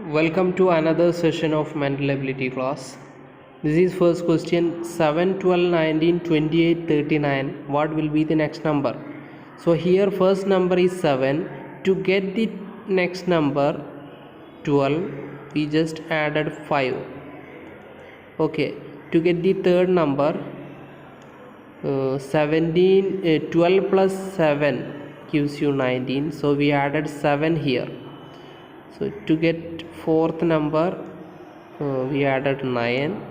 Welcome to another session of mental ability class. This is first question 7, 12, 19, 28, 39. What will be the next number? So here first number is 7. To get the next number 12, we just added 5. Okay. To get the third number 12 plus 7 gives you 19. So we added 7 here. So to get fourth number we added 9,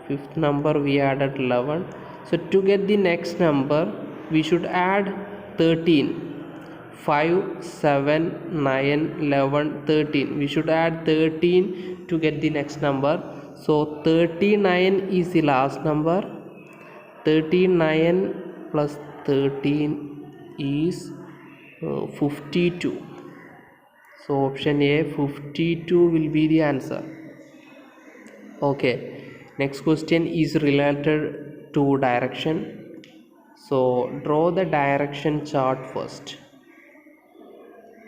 fifth number we added 11. So to get the next number we should add 13. 5, 7, 9, 11, 13. We should add 13 to get the next number. So 39 is the last number. 39 plus 13 is 52. So option A, 52 will be the answer. Okay, next question is related to direction. So draw the direction chart first.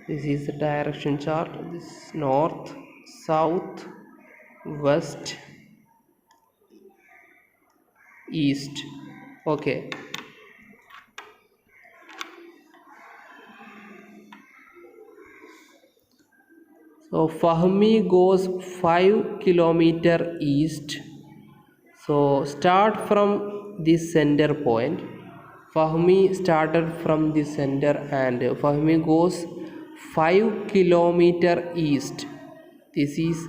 This is the direction chart. This is north, south, west, east. Okay. So Fahmi goes 5 kilometer east. So start from the center point. Fahmi started from the center and Fahmi goes 5 kilometer east. This is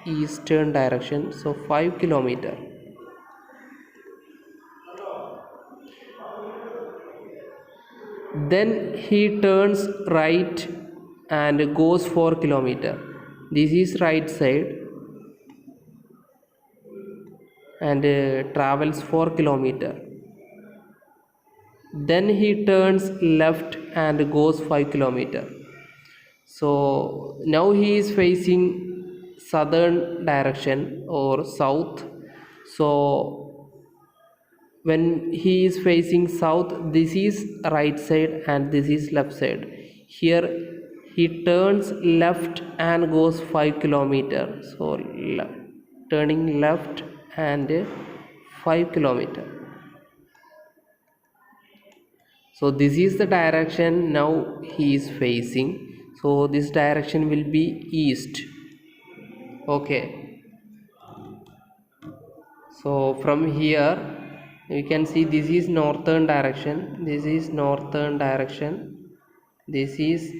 eastern direction. So 5 kilometer. Then he turns right and goes 4 kilometer. This is right side and travels 4 kilometer. Then he turns left and goes 5 kilometer. So now he is facing southern direction or south. So when he is facing south, this is right side and this is left side. Here he turns left and goes 5 kilometer. So turning left and 5 kilometer. So this is the direction now he is facing. So this direction will be east. Okay. So from here you can see this is northern direction. This is northern direction. This is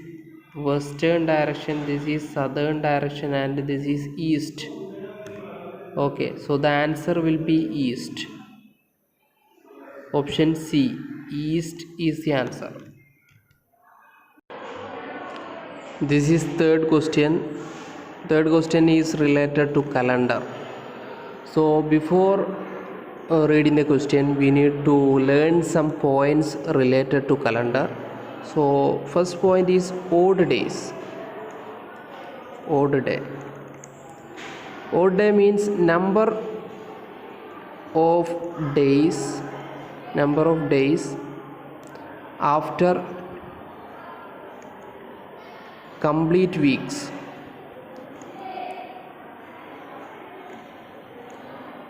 western direction. This is southern direction and this is east. Okay. So the answer will be east. Option C. East is the answer. This is third question. Third question is related to calendar. So before reading the question, we need to learn some points related to calendar. So first point is odd days. Odd day. Odd day means number of days after complete weeks.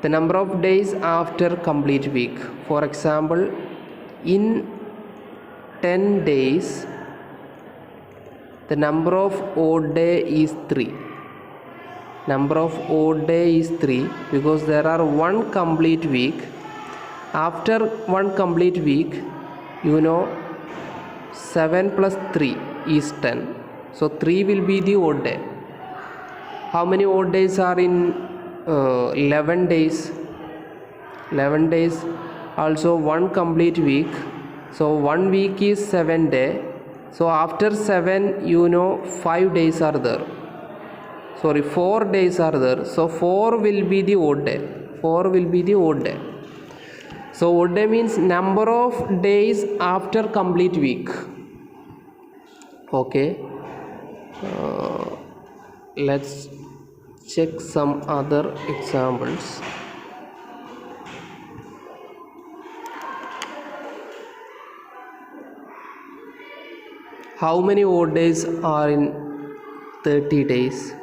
The number of days after complete week. For example, in 10 days, the number of odd day is 3. Number of odd day is 3 because there are one complete week. After one complete week, 7 plus 3 is 10. So 3 will be the odd day. How many odd days are in 11 days? 11 days. Also one complete week. So 1 week is 7 days. So after 7, 5 days are there. 4 days are there. So 4 will be the odd day. 4 will be the odd day. So odd day means number of days after complete week. Okay. Let's check some other examples. How many odd days are in 30 days?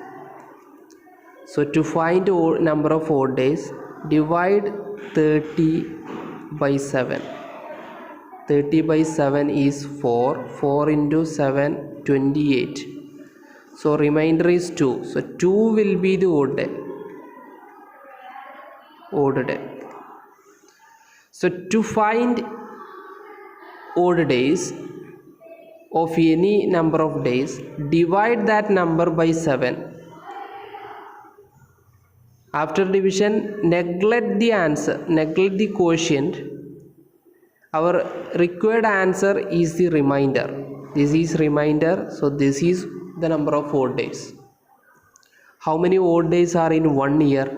So to find number of odd days, divide 30 by 7. 30 by 7 is 4. 4 into 7, 28. So remainder is 2. So 2 will be the odd day. Odd day. So to find odd days of any number of days, divide that number by 7. After division, neglect the answer, neglect the quotient. Our required answer is the remainder. This is remainder, so this is the number of odd days. How many odd days are in 1 year?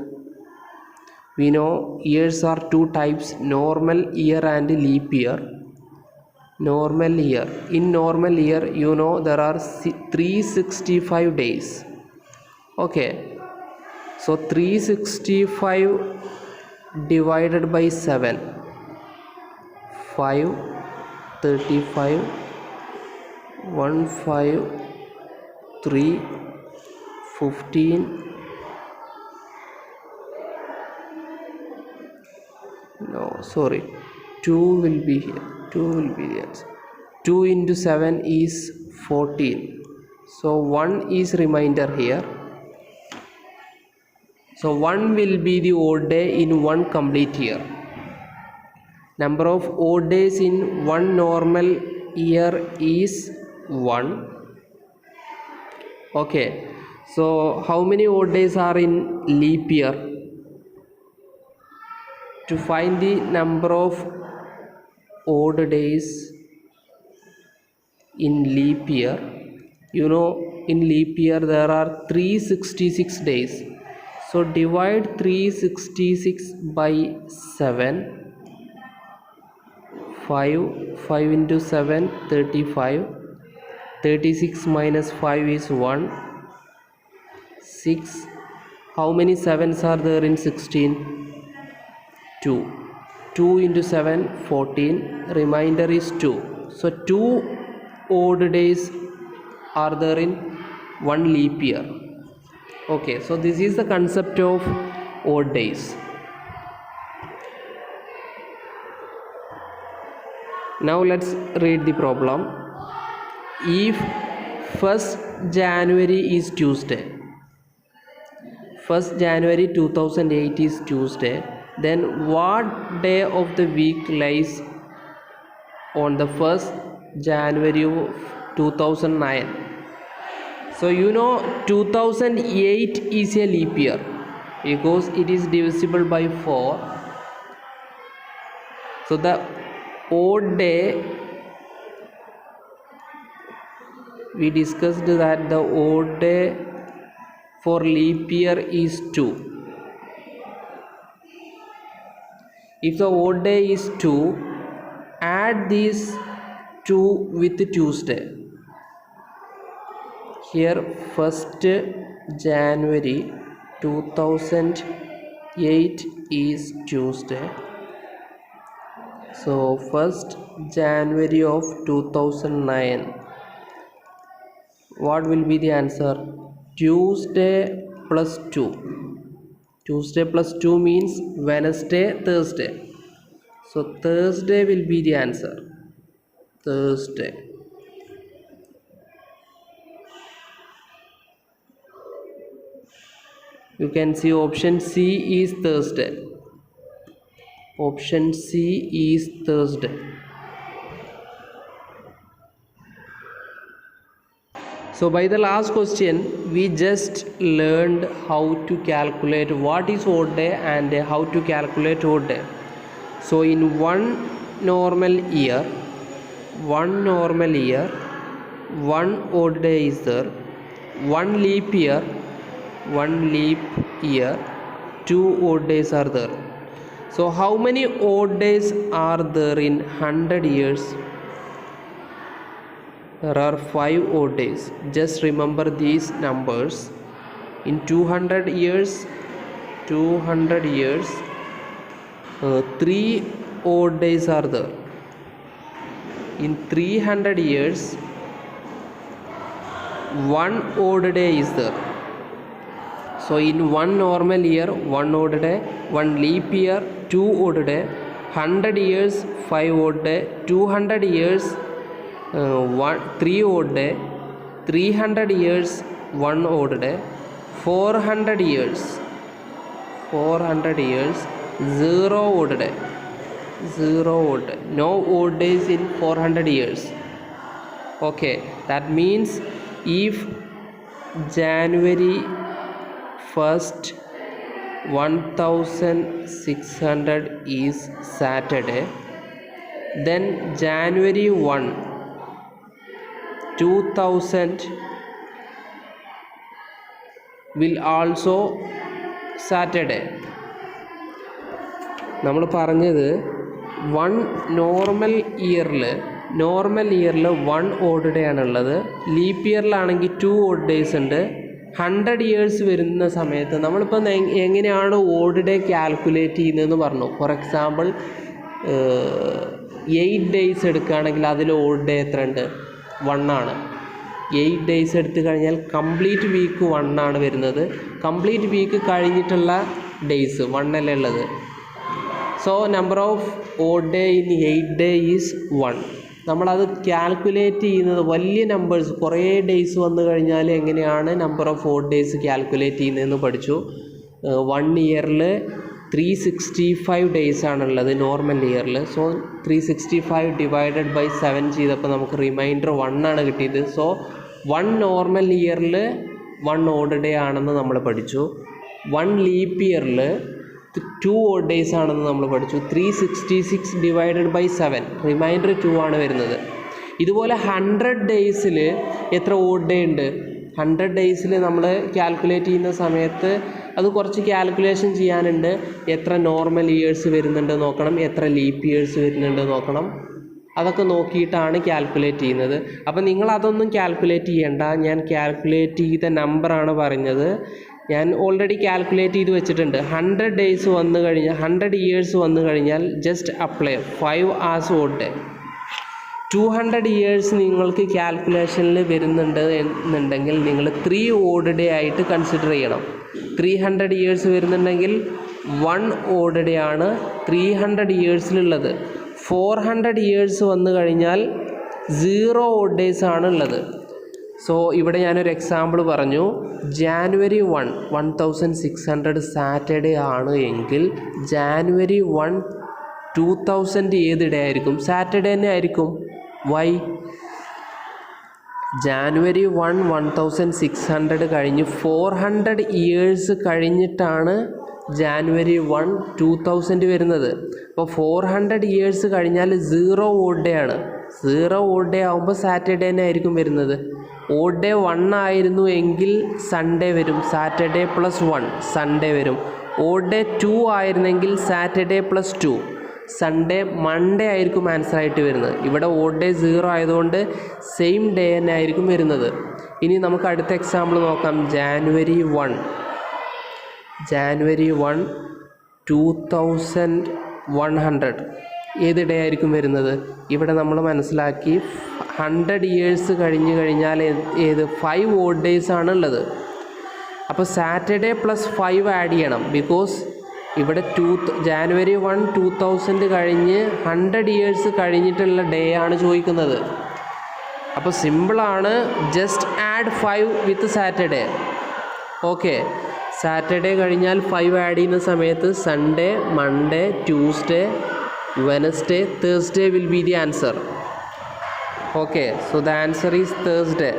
We know years are two types, normal year and leap year. Normal year. In normal year, you know there are 365 days. Okay. So 365 divided by 7, 5, 35, 1, 5, 3, 15, no sorry, 2 will be here, 2 will be the answer. 2 into 7 is 14. So 1 is remainder here. So 1 will be the odd day in 1 complete year. Number of odd days in 1 normal year is 1. Okay. So how many odd days are in leap year? To find the number of odd days in leap year, you know in leap year there are 366 days. So divide 366 by 7. 5 into 7, 35. 36 minus 5 is 1. 6. How many 7s are there in 16? 2. 2 into 7, 14. Remainder is 2. So 2 odd days are there in 1 leap year. Okay, so this is the concept of odd days. Now let's read the problem. If 1st January is Tuesday, 1st January 2008 is Tuesday, then what day of the week lies on the 1st January of 2009? So you know 2008 is a leap year because it is divisible by 4. So the odd day, we discussed that the odd day for leap year is 2. If the odd day is 2, add these 2 with Tuesday. Here 1st January 2008 is Tuesday. So 1st January of 2009. What will be the answer? Tuesday plus 2. Tuesday plus 2 means Wednesday, Thursday. So Thursday will be the answer. Thursday. You can see option C is Thursday. Option C is Thursday. So by the last question, we just learned how to calculate what is odd day and how to calculate odd day. So in one normal year, one odd day is there. One leap year, 2 odd days are there. So how many odd days are there in 100 years? There are 5 odd days. Just remember these numbers. In 200 years, 3 odd days are there. In 300 years, 1 odd day is there. So in one normal year, 1 odd day, 1 leap year, 2 odd day, 100 years, 5 odd day, 200 years, 3 odd day, 300 years, 1 odd day, 400 years, 0 odd day, 0 odd day, no odd days in 400 years. Okay, that means if January 1st 1600 is Saturday, then January 1 2000 will also Saturday. നമ്മൾ പറഞ്ഞത് normal ഇയറിൽ 1 odd day ആണുള്ളത്. Leap ഇയറിലാണെങ്കിൽ 2 odd days ഉണ്ട്. 100 years വരുന്ന സമയത്ത് നമ്മളിപ്പോൾ എങ്ങനെയാണ് odd day calculate ചെയ്യുന്നതെന്ന് പറഞ്ഞു. ഫോർ എക്സാമ്പിൾ 8 ഡേയ്സ് എടുക്കുകയാണെങ്കിൽ അതിൽ ഓഡ് ഡേ എത്ര ഉണ്ട്? 1 ആണ്. 8 ഡേയ്സ് എടുത്തു കഴിഞ്ഞാൽ കംപ്ലീറ്റ് വീക്ക് 1 ആണ് വരുന്നത്. കംപ്ലീറ്റ് വീക്ക് കഴിഞ്ഞിട്ടുള്ള ഡേയ്സ് 1 അല്ലേ ഉള്ളത്. So number of odd day in 8 day is 1. നമ്മളത് കാൽക്കുലേറ്റ് ചെയ്യുന്നത് വലിയ നമ്പേഴ്സ് കുറേ ഡേയ്സ് വന്നു കഴിഞ്ഞാൽ എങ്ങനെയാണ് number of odd days calculate ചെയ്യുന്നതെന്ന് പഠിച്ചു. 1 ഇയറിൽ 365 ഡേയ്സ് ആണുള്ളത് നോർമൽ ഇയറിൽ. സോ 365 ഡിവൈഡഡ് ബൈ 7 ചെയ്തപ്പോൾ നമുക്ക് റിമൈൻഡർ 1 ആണ് കിട്ടിയത്. സോ 1 നോർമൽ ഇയറിൽ 1 ഓഡ് ഡേ ആണെന്ന് നമ്മൾ പഠിച്ചു. 1 ലീപ്പ് ഇയറിൽ 2 ഓഡ് ഡേയ്സ് ആണെന്ന് നമ്മൾ പഠിച്ചു. 366 ഡിവൈഡഡ് ബൈ 7 റിമൈൻഡർ 2 ആണ് വരുന്നത്. ഇതുപോലെ 100 ഡേയ്സിൽ എത്ര ഓഡ് ഡേ ഉണ്ട്? 100 ഡേയ്സിൽ നമ്മൾ കാൽക്കുലേറ്റ് ചെയ്യുന്ന സമയത്ത് അത് കുറച്ച് കാൽക്കുലേഷൻ ചെയ്യാനുണ്ട്. എത്ര നോർമൽ ഇയേഴ്സ് വരുന്നുണ്ട് നോക്കണം, എത്ര ലീപ്പ് ഇയേഴ്സ് വരുന്നുണ്ട് നോക്കണം. അതൊക്കെ നോക്കിയിട്ടാണ് കാൽക്കുലേറ്റ് ചെയ്യുന്നത്. അപ്പോൾ നിങ്ങളതൊന്നും കാൽക്കുലേറ്റ് ചെയ്യേണ്ട. ഞാൻ കാൽക്കുലേറ്റ് ചെയ്ത നമ്പറാണ് പറഞ്ഞത്. ഞാൻ ഓൾറെഡി കാൽക്കുലേറ്റ് ചെയ്ത് വെച്ചിട്ടുണ്ട്. 100 ഡേയ്സ് വന്നു കഴിഞ്ഞാൽ 100 ഇയേഴ്സ് വന്നു കഴിഞ്ഞാൽ just apply 5 as odd day. 200 years നിങ്ങൾക്ക് കാൽക്കുലേഷനിൽ വരുന്നുണ്ട് എന്നുണ്ടെങ്കിൽ നിങ്ങൾ 3 ഓഡ് ഡേ ആയിട്ട് കൺസിഡർ ചെയ്യണം. 300 ഇയേഴ്സ് വരുന്നുണ്ടെങ്കിൽ 1 ഓഡ് ഡേ ആണ് 300 ഇയേഴ്സിലുള്ളത്. 400 ഇയേഴ്സ് വന്നു കഴിഞ്ഞാൽ 0 ഓഡ് ഡേയ്സ് ആണ് ഉള്ളത്. സോ ഇവിടെ ഞാനൊരു എക്സാമ്പിൾ പറഞ്ഞു. ജാനുവരി 1 1600 സാറ്റർഡേ ആണ് എങ്കിൽ ജാനുവരി 1 2000 ഏത് ഡേ ആയിരിക്കും? സാറ്റർഡേ തന്നെ ആയിരിക്കും. വൈ? ജാനുവരി 1 1600 കഴിഞ്ഞ് 400 ഇയേഴ്സ് കഴിഞ്ഞിട്ടാണ് ജാനുവരി 1 2000 വരുന്നത്. അപ്പോൾ 400 ഇയേഴ്സ് കഴിഞ്ഞാൽ 0 ഓഡ് ഡേ ആണ്. 0 ഓഡ് ഡേ ആകുമ്പോൾ സാറ്റർഡേ തന്നെ ആയിരിക്കും വരുന്നത്. ഓഡ് ഡേ 1 ആയിരുന്നു എങ്കിൽ സൺഡേ വരും. സാറ്റർഡേ പ്ലസ് 1 സൺഡേ വരും. ഓഡ് ഡേ 2 ആയിരുന്നെങ്കിൽ സാറ്റർഡേ പ്ലസ് 2 സൺഡേ മൺഡേ ആയിരിക്കും ആൻസർ ആയിട്ട് വരുന്നത്. ഇവിടെ ഓഡ് ഡേ 0 ആയതുകൊണ്ട് സെയിം ഡേ തന്നെ ആയിരിക്കും വരുന്നത്. ഇനി നമുക്ക് അടുത്ത എക്സാമ്പിൾ നോക്കാം. ജാനുവരി 1 2100 ഏത് ഡേ ആയിരിക്കും വരുന്നത്? ഇവിടെ നമ്മൾ മനസ്സിലാക്കി 100 ഇയേഴ്സ് കഴിഞ്ഞ് കഴിഞ്ഞാൽ 5 ഓഡ് ഡേയ്സ് ആണ് ഉള്ളത്. അപ്പോൾ സാറ്റർഡേ പ്ലസ് 5 ആഡ് ചെയ്യണം. ബിക്കോസ് ഇവിടെ ജാനുവരി 1 2000 കഴിഞ്ഞ് 100 ഇയേഴ്സ് കഴിഞ്ഞിട്ടുള്ള ഡേ ആണ് ചോദിക്കുന്നത്. അപ്പോൾ സിമ്പിളാണ്. ജസ്റ്റ് ആഡ് 5 വിത്ത് സാറ്റർഡേ. ഓക്കെ, സാറ്റർഡേ കഴിഞ്ഞാൽ 5 ആഡ് ചെയ്യുന്ന സമയത്ത് Sunday, Monday, Tuesday, Wednesday, Thursday will be the answer. Okay, so the answer is Thursday.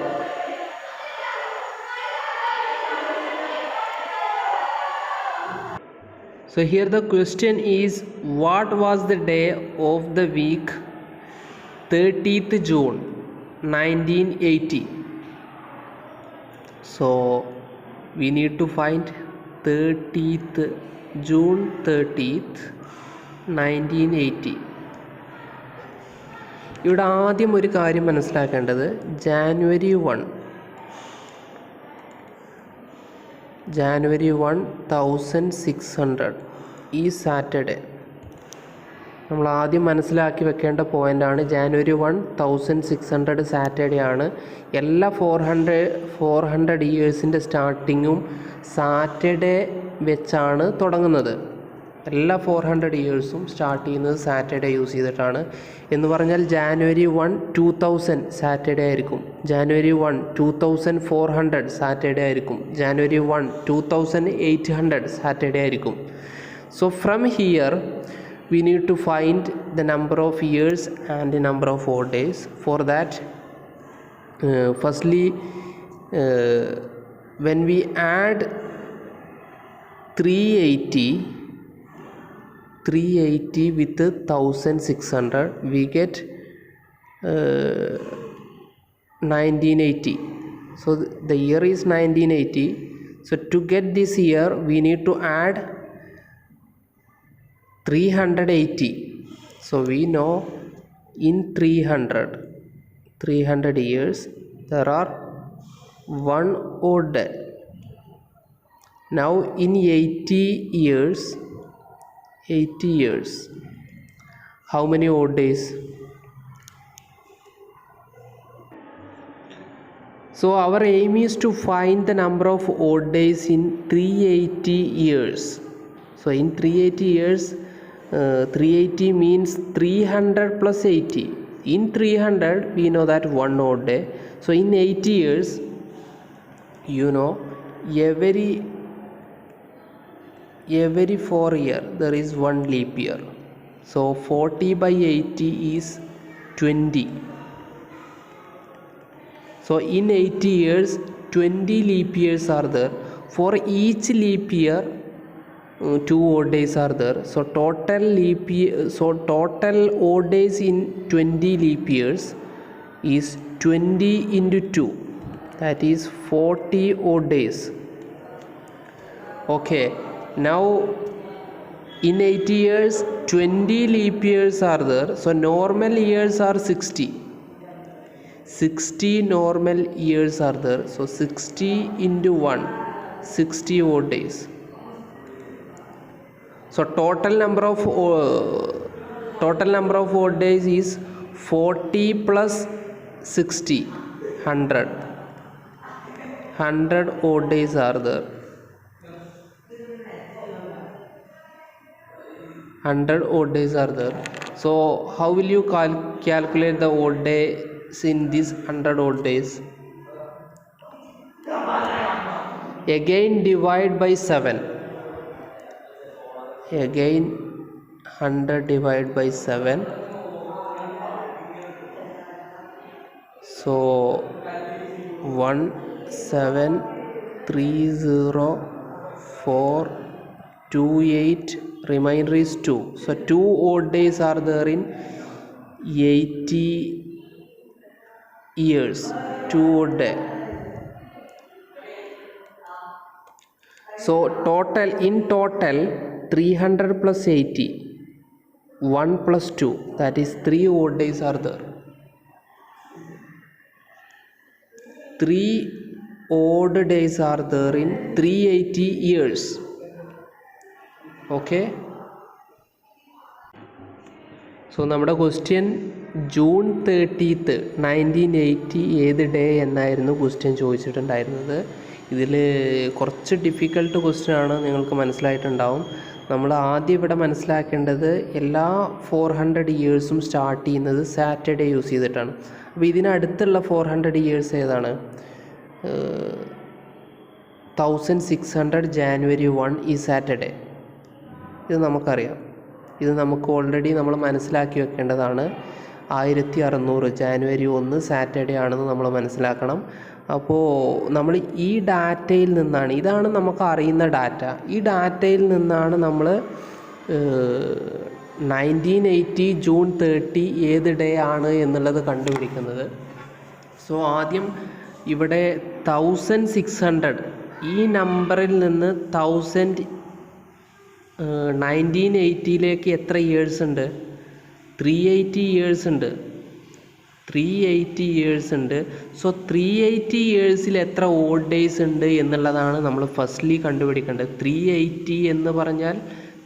So here the question is, what was the day of the week 30th June 1980? So we need to find 30th June 30th 1980. ഇവിടെ ആദ്യം ഒരു കാര്യം മനസ്സിലാക്കേണ്ടത്, ജാനുവരി 1 1600 ഈ Saturday. നമ്മൾ ആദ്യം മനസ്സിലാക്കി വെക്കേണ്ട പോയിൻ്റാണ് ജാനുവരി 1 1600 സാറ്റർഡേ ആണ്. എല്ലാ 400 ഇയേഴ്സിൻ്റെ സ്റ്റാർട്ടിങ്ങും സാറ്റർഡേ വെച്ചാണ് തുടങ്ങുന്നത്. എല്ലാ 400 ഇയേഴ്സും സ്റ്റാർട്ട് ചെയ്യുന്നത് സാറ്റർഡേ യൂസ് ചെയ്തിട്ടാണ്. എന്ന് പറഞ്ഞാൽ ജാനുവരി 1 2000 സാറ്റർഡേ ആയിരിക്കും, ജാനുവരി 1 2400 സാറ്റർഡേ ആയിരിക്കും, ജാനുവരി 1 2800 സാറ്റർഡേ ആയിരിക്കും. So from here we need to find the number of years and the number of odd days. For that, firstly, when we add 380 with 1600, we get 1980. So the year is 1980. So to get this year, we need to add 380. So we know in 300 years there are one odd day. Now in 80 years how many odd days? So our aim is to find the number of odd days in 380 years. So in 380 years, 380 means 300 plus 80. In 300 we know that one odd day. So in 80 years, you know, every 4 year there is one leap year. So 40 by 80 is 20. So in 80 years 20 leap years are there. For each leap year 2 odd days are there. So total odd days in 20 leap years is 20 into 2, that is 40 odd days. Okay, now in 80 years 20 leap years are there. So normal years are 60 normal years are there. So 60 into 1, 60 odd days. So total number of odd days is 40 plus 60, 100 odd days are there. 100 odd days are there. So how will you calculate the odd days in these 100 odd days? Again divide by 7. Again 100 divided by 7. So 1730428, remainder is 2. So 2 odd days are there in 80 years, 2 odd day. So in total 300 plus 80, 1 plus 2, that is 3 odd days are there. 3 odd days are there in 380 years. Okay. So നമ്മുടെ question June 30th 1980 ഏത് day എന്നായിരുന്നു question ചോദിച്ചിട്ടുണ്ടായിരുന്നത്. ഇതിൽ കുറച്ച് difficult question ആണ്, നിങ്ങൾക്ക് മനസ്സിലായിട്ടുണ്ടാവും. നമ്മൾ ആദ്യം ഇവിടെ മനസ്സിലാക്കേണ്ടത് എല്ലാ 400 ഇയേഴ്സും സ്റ്റാർട്ട് ചെയ്യുന്നത് സാറ്റർഡേ യൂസ് ചെയ്തിട്ടാണ്. അപ്പോൾ ഇതിനടുത്തുള്ള 400 ഇയേഴ്സ് ഏതാണ്? 1600 ജാനുവരി 1 ഈ സാറ്റർഡേ. ഇത് നമുക്കറിയാം, ഇത് നമുക്ക് ഓൾറെഡി നമ്മൾ മനസ്സിലാക്കി വെക്കേണ്ടതാണ്. 1600 ജാനുവരി 1 സാറ്റർഡേ ആണെന്ന് നമ്മൾ മനസ്സിലാക്കണം. അപ്പോൾ നമ്മൾ ഈ ഡാറ്റയിൽ നിന്നാണ്, ഇതാണ് നമുക്ക് അറിയുന്ന ഡാറ്റ, ഈ ഡാറ്റയിൽ നിന്നാണ് നമ്മൾ 1980 ജൂൺ 30 ഏത് ഡേ ആണ് എന്നുള്ളത് കണ്ടുപിടിക്കുന്നത്. സോ ആദ്യം ഇവിടെ 1600 ഈ നമ്പറിൽ നിന്ന് 1980ലേക്ക് എത്ര ഇയേഴ്സ് ഉണ്ട്? 380 ഇയേഴ്സ് ഉണ്ട്. 380 ഇയേഴ്സ് ഉണ്ട്. സോ 380 ഇയേഴ്സിൽ എത്ര ഓഡ് ഡേയ്സ് ഉണ്ട് എന്നുള്ളതാണ് നമ്മൾ ഫസ്റ്റ്ലി കണ്ടുപിടിക്കേണ്ടത്. 380 എന്ന് പറഞ്ഞാൽ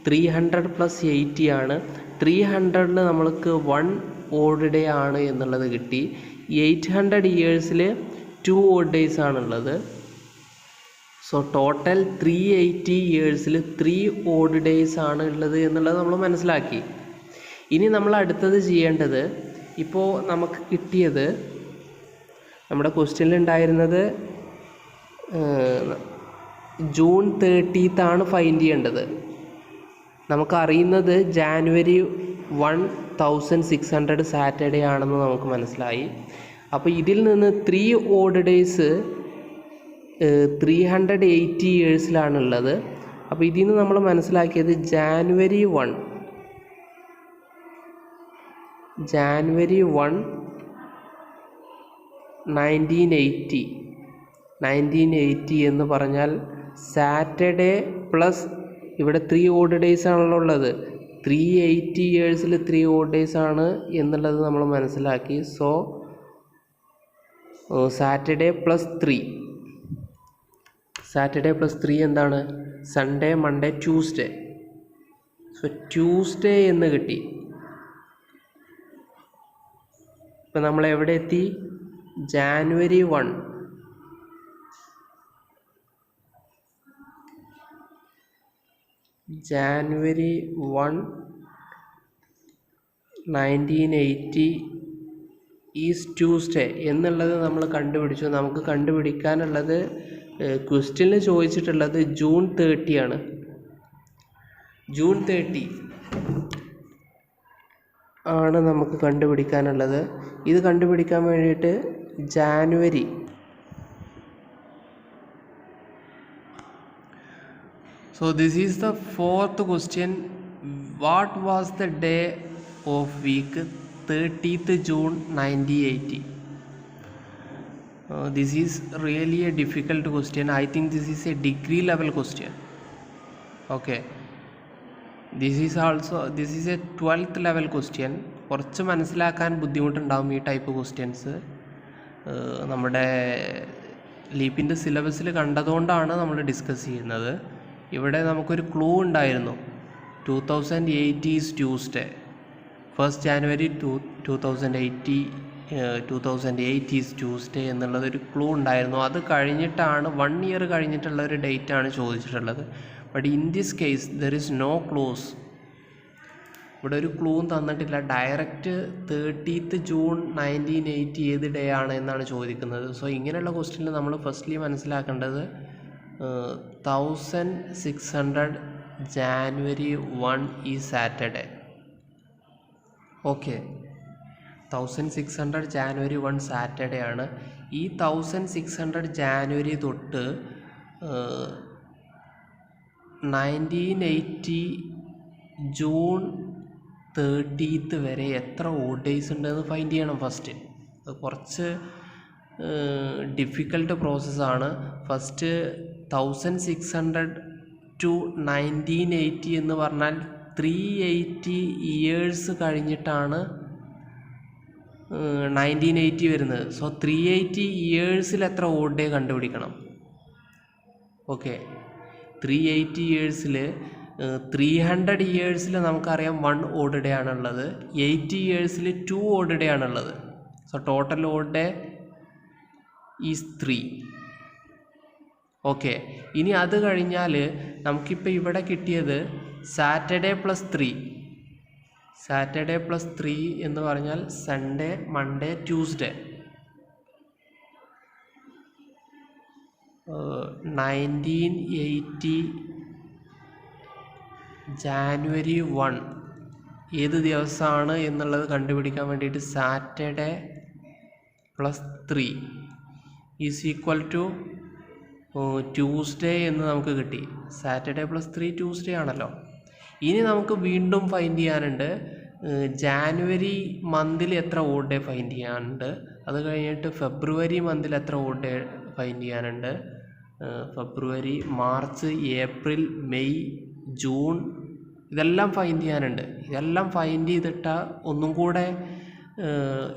300 + 80 ആണ്. 300 നമ്മൾക്ക് 1 ഓഡ് ഡേ ആണ് എന്നുള്ളത് കിട്ടി. 800 ഇയേഴ്സിൽ 2 ഓഡ് ഡേയ്സ് ആണുള്ളത്. സോ ടോട്ടൽ 380 ഇയേഴ്സിൽ 3 ഓഡ് ഡേയ്സ് ആണ് ഉള്ളത് എന്നുള്ളത് നമ്മൾ മനസ്സിലാക്കി. ഇനി നമ്മൾ അടുത്തത് ചെയ്യേണ്ടത്, ഇപ്പോൾ നമുക്ക് കിട്ടിയത് നമ്മുടെ ക്വസ്റ്റ്യനിൽ ഉണ്ടായിരുന്നത് ജൂൺ 30th ആണ് ഫൈൻഡ് ചെയ്യേണ്ടത്. നമുക്കറിയുന്നത് ജാനുവരി 1600 സാറ്റർഡേ ആണെന്ന് നമുക്ക് മനസ്സിലായി. അപ്പോൾ ഇതിൽ നിന്ന് 3 ഓഡ് ഡേയ്സ് 380 ഇയേഴ്സിലാണുള്ളത്. അപ്പോൾ ഇതിൽ നിന്ന് നമ്മൾ മനസ്സിലാക്കിയത് ജാനുവരി 1 1980 എന്ന് പറഞ്ഞാൽ സാറ്റർഡേ പ്ലസ് ഇവിടെ 3 ഓഡ് ഡേയ്സ് ആണല്ലോ ഉള്ളത്. 380 ഇയേഴ്സിൽ 3 ഓഡ് ഡേയ്സ് ആണ് എന്നുള്ളത് നമ്മൾ മനസ്സിലാക്കി. സോ സാറ്റർഡേ പ്ലസ് 3 എന്താണ്? Sunday, Monday, Tuesday. So Tuesday എന്ന് കിട്ടി. ഇപ്പം നമ്മൾ എവിടെ എത്തി? ജാനുവരി 1 1980 ഈസ് ട്യൂസ്ഡേ എന്നുള്ളത് നമ്മൾ കണ്ടുപിടിച്ചു. നമുക്ക് കണ്ടുപിടിക്കാനുള്ളത് ക്വസ്റ്റ്യനിൽ ചോദിച്ചിട്ടുള്ളത് ജൂൺ 30 ആണ്. ജൂൺ 30 ആണ് നമുക്ക് കണ്ടുപിടിക്കാനുള്ളത്. ഇത് കണ്ടുപിടിക്കാൻ വേണ്ടിയിട്ട് January So this is the 4th question. What was the day of week 30th June 1980? This is really a difficult question. I think this is a degree level question. Okay. This is a 12th level question. കുറച്ച് മനസ്സിലാക്കാൻ ബുദ്ധിമുട്ടുണ്ടാകും ഈ type questions. നമ്മുടെ ലീപ്പിൻ്റെ സിലബസിൽ കണ്ടതുകൊണ്ടാണ് നമ്മൾ discuss ചെയ്യുന്നത്. ഇവിടെ നമുക്കൊരു ക്ലൂ ഉണ്ടായിരുന്നു. 2008 is Tuesday. 1st January 2008 is Tuesday എന്നുള്ളതൊരു ക്ലൂ ഉണ്ടായിരുന്നു. അത് കഴിഞ്ഞിട്ടാണ് 1 ഇയർ കഴിഞ്ഞിട്ടുള്ള ഒരു ഡേറ്റ് ആണ് ചോദിച്ചിട്ടുള്ളത്. But in this case there is no clues. ഇവിടെ ഒരു ക്ലൂവും തന്നിട്ടില്ല. ഡയറക്റ്റ് 30th June 1980 ഏത് ഡേ ആണ് എന്നാണ് ചോദിക്കുന്നത്. സോ ഇങ്ങനെയുള്ള ക്വസ്റ്റ്യനിൽ നമ്മൾ ഫസ്റ്റ്ലി മനസ്സിലാക്കേണ്ടത് 1600 January 1 ഈ സാറ്റർഡേ. ഓക്കെ, 1600 January 1 സാറ്റർഡേ ആണ്. ഈ 1600 ജാനുവരി തൊട്ട് 1980 ജൂൺ 30th വരെ എത്ര ഓഡ് ഡേയ്സ് ഉണ്ടെന്ന് ഫൈൻഡ് ചെയ്യണം ഫസ്റ്റ്. അത് കുറച്ച് ഡിഫിക്കൽട്ട് പ്രോസസ്സാണ്. ഫസ്റ്റ് 1600 to 1980 എന്ന് പറഞ്ഞാൽ 380 ഇയേഴ്സ് കഴിഞ്ഞിട്ടാണ് 1980 വരുന്നത്. സോ 380 ഇയേഴ്സിൽ എത്ര ഓഡ് ഡേ കണ്ടുപിടിക്കണം. ഓക്കെ, 380 ഇയേഴ്സിൽ 300 ഇയേഴ്സിൽ നമുക്കറിയാം 1 ഓഡ് ഡേ ആണുള്ളത്. 80 ഇയേഴ്സിൽ 2 ഓഡ് ഡേ ആണുള്ളത്. So total odd day is 3. Okay, ഇനി അത് കഴിഞ്ഞാൽ നമുക്കിപ്പോൾ ഇവിടെ കിട്ടിയത് സാറ്റർഡേ പ്ലസ് 3 എന്ന് പറഞ്ഞാൽ സൺഡേ, മൺഡേ, ട്യൂസ്ഡേ. 1980 January 1 ഏത് ദിവസമാണ് എന്നുള്ളത് കണ്ടുപിടിക്കാൻ വേണ്ടിയിട്ട് Saturday plus 3 is equal to Tuesday എന്ന് നമുക്ക് കിട്ടി. സാറ്റർഡേ പ്ലസ് 3 ട്യൂസ്ഡേ ആണല്ലോ. ഇനി നമുക്ക് വീണ്ടും ഫൈൻഡ് ചെയ്യാനുണ്ട് ജാനുവരി മന്തിൽ എത്ര ഓഡ് ഡേ ഫൈൻഡ് ചെയ്യാനുണ്ട്. അത് കഴിഞ്ഞിട്ട് ഫെബ്രുവരി മന്തിൽ എത്ര ഓഡ് ഡേ ഫൈൻഡ് ചെയ്യാനുണ്ട്. ഫെബ്രുവരി, മാർച്ച്, ഏപ്രിൽ, മെയ്, ജൂൺ ഇതെല്ലാം ഫൈൻഡ് ചെയ്യാനുണ്ട്. ഇതെല്ലാം ഫൈൻഡ് ചെയ്തിട്ട് ഒന്നും കൂടെ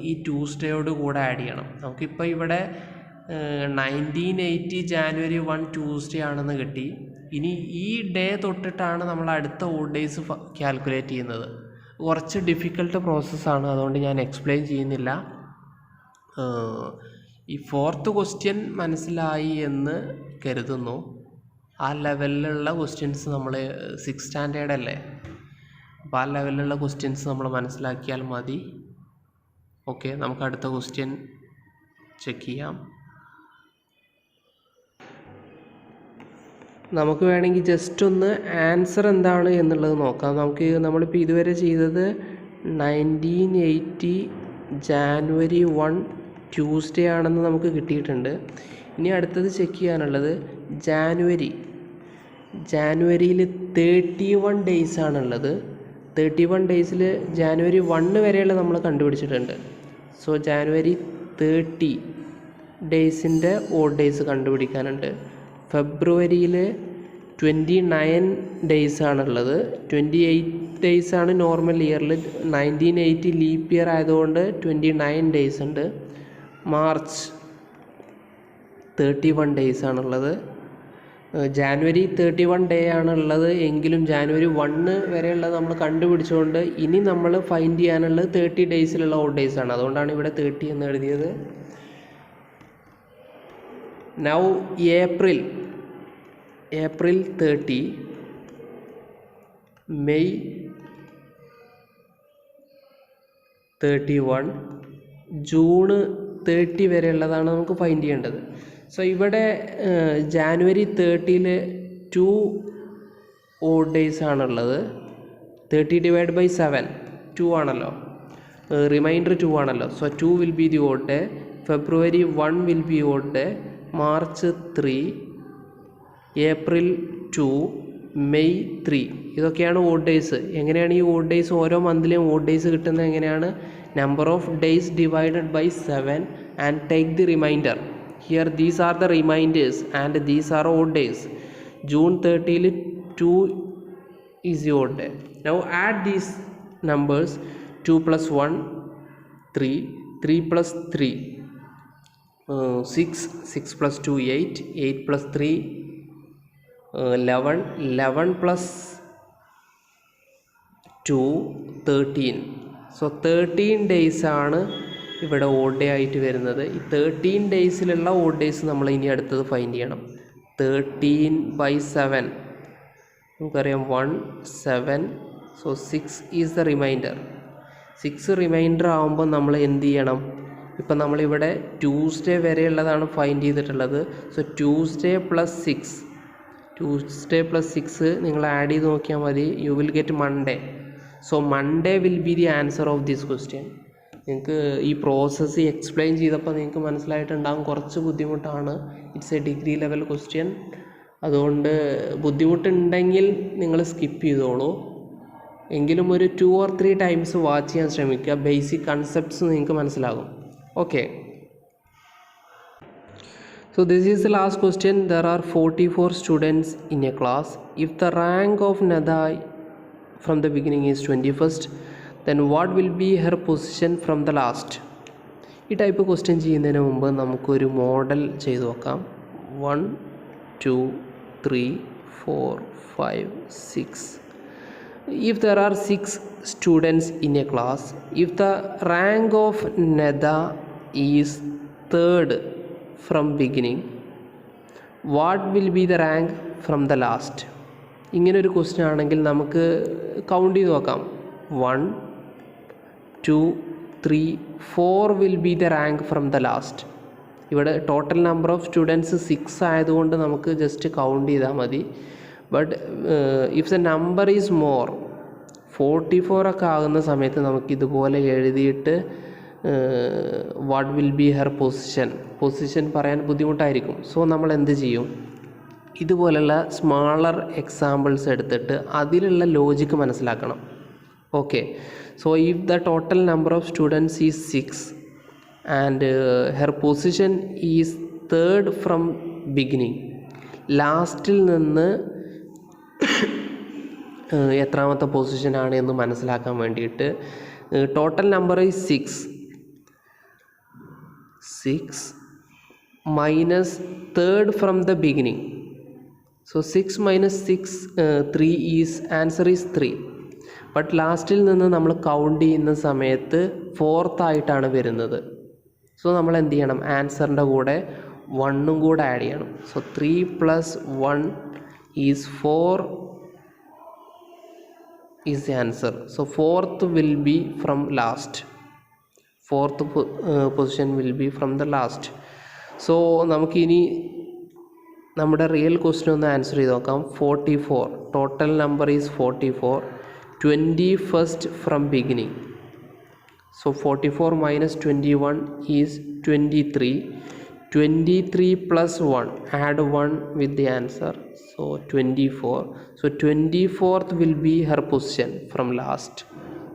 ഈ ട്യൂസ്ഡേയോട് കൂടെ ആഡ് ചെയ്യണം. നമുക്കിപ്പോൾ ഇവിടെ 1980 January 1 ട്യൂസ്ഡേ ആണെന്ന് കിട്ടി. ഇനി ഈ ഡേ തൊട്ടിട്ടാണ് നമ്മൾ അടുത്ത ഓഡ് ഡേയ്സ് കാൽക്കുലേറ്റ് ചെയ്യുന്നത്. കുറച്ച് ഡിഫിക്കൽട്ട് പ്രോസസ്സാണ്, അതുകൊണ്ട് ഞാൻ എക്സ്പ്ലെയിൻ ചെയ്യുന്നില്ല. ഈ 4th ക്വസ്റ്റ്യൻ മനസ്സിലായി എന്ന് കരുതുന്നു. ആ ലെവലിലുള്ള ക്വസ്റ്റ്യൻസ് നമ്മൾ 6th സ്റ്റാൻഡേർഡ് അല്ലേ, അപ്പോൾ ആ ലെവലിലുള്ള ക്വസ്റ്റ്യൻസ് നമ്മൾ മനസ്സിലാക്കിയാൽ മതി. ഓക്കെ, നമുക്ക് അടുത്ത ക്വസ്റ്റ്യൻ ചെക്ക് ചെയ്യാം. നമുക്ക് വേണമെങ്കിൽ ജസ്റ്റ് ഒന്ന് ആൻസർ എന്താണ് എന്നുള്ളത് നോക്കാം. നമ്മളിപ്പോൾ ഇതുവരെ ചെയ്തത് 1980 January 1 ട്യൂസ്ഡേ ആണെന്ന് നമുക്ക് കിട്ടിയിട്ടുണ്ട്. ഇനി അടുത്തത് ചെക്ക് ചെയ്യാനുള്ളത് ജാനുവരിയിൽ 31 ഡേയ്സ് ആണുള്ളത്. 31 ഡേയ്സിൽ January 1 വരെയുള്ള നമ്മൾ കണ്ടുപിടിച്ചിട്ടുണ്ട്. സോ January 30 ഡേയ്സിൻ്റെ ഓഡ് ഡേയ്സ് കണ്ടുപിടിക്കാനുണ്ട്. ഫെബ്രുവരിയിൽ 29 ഡേയ്സ് ആണുള്ളത്. 28 ഡേയ്സ് ആണ് നോർമൽ ഇയറിൽ. 1980 ലീപ്പ് ഇയർ ആയതുകൊണ്ട് 29 ഡേയ്സ് ഉണ്ട്. മാർച്ച് 31 ഡേയ്സ് ആണുള്ളത്. ജാനുവരി 31 ഡേ ആണുള്ളത്, എങ്കിലും January 1 വരെയുള്ളത് നമ്മൾ കണ്ടുപിടിച്ചുകൊണ്ട് ഇനി നമ്മൾ ഫൈൻഡ് ചെയ്യാനുള്ളത് 30 ഡേയ്സിലുള്ള ഓഡ് ഡേയ്സ് ആണ്. അതുകൊണ്ടാണ് ഇവിടെ 30 എന്ന് എഴുതിയത്. നൗ ഏപ്രിൽ 30, മെയ് 31, ജൂൺ 30 വരെയുള്ളതാണ് നമുക്ക് ഫൈൻഡ് ചെയ്യേണ്ടത്. സോ ഇവിടെ January 30ൽ 2 ഓഡ് ഡേയ്സ് ആണുള്ളത്. 30 ഡിവൈഡ് ബൈ 7 2 ആണല്ലോ, റിമൈൻഡർ 2 ആണല്ലോ. So 2 will be the odd day. February 1 will be odd day. March 3, April 2, May 3 ഇതൊക്കെയാണ് ഓഡ് ഡേയ്സ്. എങ്ങനെയാണ് ഈ ഓഡ് ഡേയ്സ് ഓരോ മന്തിലെയും ഓഡ് ഡേയ്സ് കിട്ടുന്നത്? എങ്ങനെയാണ്? Number of days divided by 7 and take the remainder. Here these are the remainders and these are odd days. June 30ൽ 2 is the odd day. Now add these numbers. 2 + 1 3, 3 + 3 6, 6 + 2 8, 8 + 3 11, 11 + 2 13. So 13 days ആണ് ഇവിടെ odd day ആയിട്ട് വരുന്നത്. ഈ 13 ഡേയ്സിലുള്ള odd days നമ്മൾ ഇനി അടുത്തത് find ചെയ്യണം. 13 / 7 നമുക്കറിയാം 1 7. So 6 is the remainder. 6 remainder ആകുമ്പോൾ നമ്മൾ എന്ത് ചെയ്യണം? ഇപ്പം നമ്മളിവിടെ ട്യൂസ്ഡേ വരെയുള്ളതാണ് ഫൈൻഡ് ചെയ്തിട്ടുള്ളത്. സോ ട്യൂസ്ഡേ + 6 നിങ്ങൾ ആഡ് ചെയ്ത് നോക്കിയാൽ മതി. You will get Monday. So Monday will be the answer of this question. നിങ്ങൾക്ക് ഈ പ്രോസസ്സ് എക്സ്പ്ലെയിൻ ചെയ്തപ്പോൾ നിങ്ങൾക്ക് മനസ്സിലായിട്ടുണ്ടാകും കുറച്ച് ബുദ്ധിമുട്ടാണ്. It's a degree level question. അതുകൊണ്ട് ബുദ്ധിമുട്ടുണ്ടെങ്കിൽ നിങ്ങൾ സ്കിപ്പ് ചെയ്തോളൂ. എങ്കിലും ഒരു 2 or 3 ടൈംസ് വാച്ച് ചെയ്യാൻ ശ്രമിക്കുക. ബേസിക് കൺസെപ്റ്റ്സ് നിങ്ങൾക്ക് മനസ്സിലാകും. Okay, so this is the last question. There are 44 students in a class. If the rank of Nada from the beginning is 21st, then what will be her position from the last? ഈ type question ചെയ്യുന്നതിന് മുമ്പ് നമുക്കൊരു model ചെയ്ത് നോക്കാം. 1 2 3 4 5 6. If there are 6 students in a class, if the rank of Nada is 3rd from beginning, what will be the rank from the last? ഇങ്ങനൊരു question ആണെങ്കിൽ നമുക്ക് count ചെയ്ത് നോക്കാം. 1 2 3 4 will be the rank from the last. ഇവിടെ total number of students 6 ആയതുകൊണ്ട് നമുക്ക് just count ചെയ്താൽ മതി. But if the number is more 44 ഒക്കെ ആകുന്ന സമയത്ത് നമുക്കിതുപോലെ എഴുതിയിട്ട് what will be her position പറയാൻ ബുദ്ധിമുട്ടായിരിക്കും. സോ നമ്മൾ എന്ത് ചെയ്യും? ഇതുപോലുള്ള സ്മാളർ എക്സാമ്പിൾസ് എടുത്തിട്ട് അതിലുള്ള ലോജിക്ക് മനസ്സിലാക്കണം. Okay, so if the total number of students is 6 and her position is 3rd from beginning, ലാസ്റ്റിൽ നിന്ന് എത്രാമത്തെ പൊസിഷനാണ് എന്ന് മനസ്സിലാക്കാൻ വേണ്ടിയിട്ട് total number is 6 minus 3rd from the beginning. So 6 minus 6 3 is answer is 3. But ലാസ്റ്റിൽ നിന്ന് നമ്മൾ കൗണ്ട് ചെയ്യുന്ന സമയത്ത് ഫോർത്ത് ആയിട്ടാണ് വരുന്നത്. സോ നമ്മൾ എന്ത് ചെയ്യണം, ആൻസറിൻ്റെ കൂടെ 1 കൂടെ ആഡ് ചെയ്യണം. So 3 + 1 is 4 is the answer. So fourth will be from last. Fourth position will be from the last. So നമുക്കിനി നമ്മുടെ റിയൽ ക്വസ്റ്റ്യൻ ഒന്ന് ആൻസർ ചെയ്ത് നോക്കാം. 44 total number is 44. 21st from beginning. So 44 minus 21 is 23. 23 plus 1, add 1 with the answer. So 24. So 24th will be her position from last.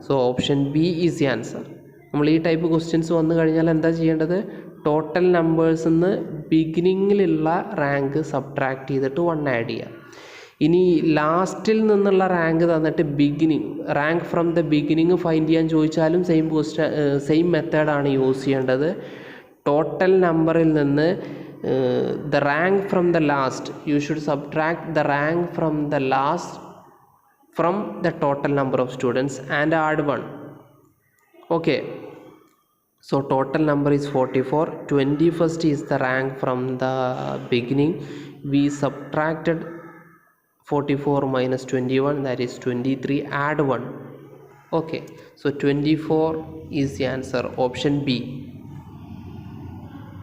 So option B is the answer. നമ്മൾ ഈ type questions വന്നു കഴിഞ്ഞാൽ എന്താ ചെയ്യേണ്ടത്, total നമ്പേഴ്സിൽ നിന്ന് ബിഗിനിങ്ങിലുള്ള rank subtract ചെയ്തിട്ട് 1 add ചെയ്യുക. ഇനി ലാസ്റ്റിൽ നിന്നുള്ള റാങ്ക് തന്നിട്ട് rank from the beginning find ചെയ്യാൻ ചോദിച്ചാലും സെയിം മെത്തേഡാണ് യൂസ് ചെയ്യേണ്ടത്. ടോട്ടൽ നമ്പറിൽ നിന്ന് the rank from the last, you should subtract the rank from the last from the total number of students and add 1. Okay, so total number is 44. 21st is the rank from the beginning. We subtracted 44 minus 21, that is 23, add 1. Okay, so 24 is the answer, option B.